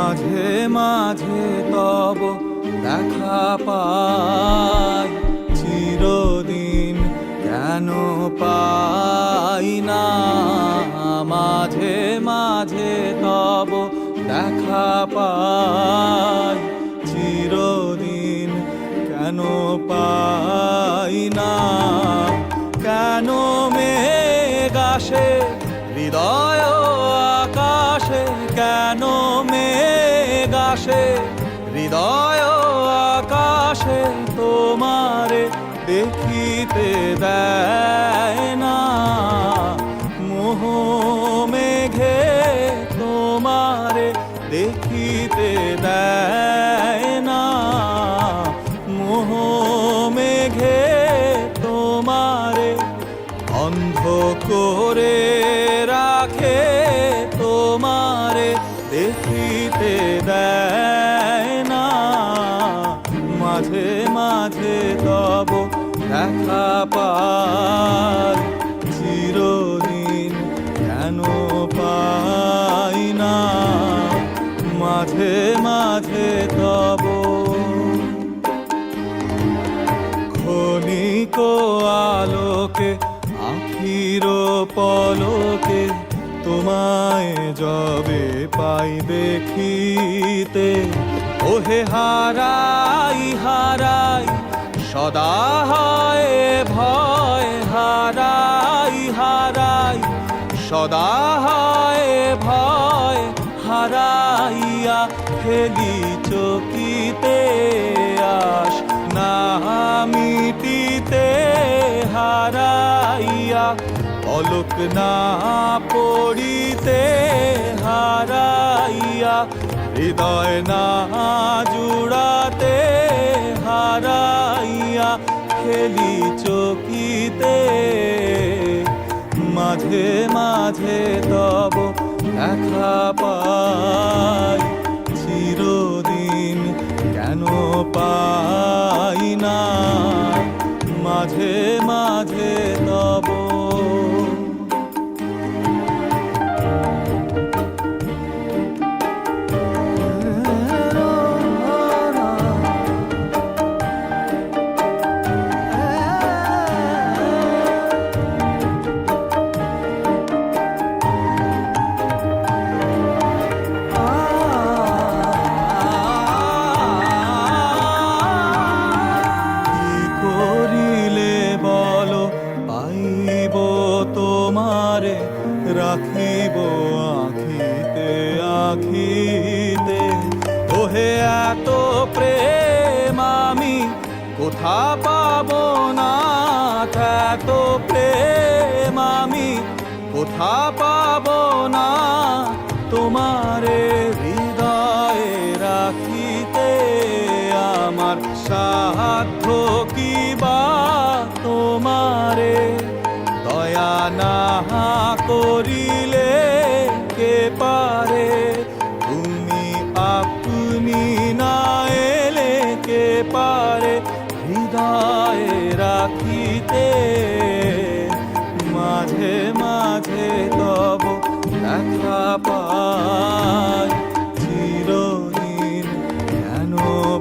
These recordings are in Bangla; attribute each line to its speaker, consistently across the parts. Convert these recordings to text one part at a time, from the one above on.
Speaker 1: মাঝে মাঝে তব দেখা পাই, চিরদিন কেন পাই না। মাঝে মাঝে তব দেখা পাই, চিরদিন কেন পাই না। কেন মেঘ আসে হৃদয় আকাশে, কেন মেঘ আসে হৃদয় আকাশে, তোমারে দেখিতে দেয় না। মোহ মেঘে তোমারে দেখিতে দেয় না। মোহ মেঘে তোমারে অন্ধ করে রাখে, তোমারে দেখিতে দেয় না। মাঝে মাঝে তব দেখা পাই, চিরদিন কেন পাই না। মাঝে মাঝে তব ক্ষণিক আলোকে আখির পলকে, তোমায় যবে পাই দেখিতে। ওহে হারাই হারাই সদা হয় ভয়, হারাই হারাই সদা হয় ভয়। হারাইয়া ফেলি চকিতে আস না মিটিতে, হারাইয়া পলক না পড়িতে, হারাইয়া হৃদয় না জুড়াতে, হারাইয়া খেলি চকিতে। মাঝে মাঝে তব দেখা পাই, চিরদিন কেন পাই না। মাঝে মাঝে তব তোমারে রাখিব আখিতে আখিতে। ওহে এত প্রেম আমি কোথা পাব না, এত প্রেম আমি কোথা পাব না। তোমারে হৃদয়ে রাখিতে আমার সাধ্য কি বা, তোমারে দয়া না করিলে কে পারে। তুমি আপনি না এলে কে পারে হৃদয়ে রাখিতে। মাঝে মাঝে তব দেখা পাই, চিরদিন কেন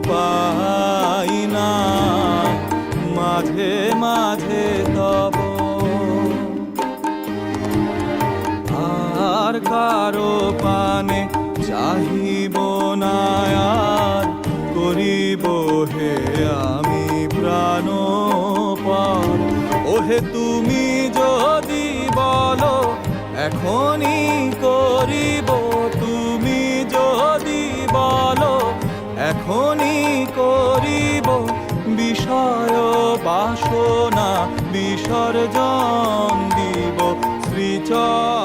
Speaker 1: পাই না। মাঝে মাঝে তব আর কারো পানে চাহিব না, আর করিব হে আমি প্রাণপণ। ওহে তুমি যদি বলো এখনই করিব, তুমি যদি বলো এখনই করিব। বিষয় বাসনা বিসর্জন দিব শ্রীচরণে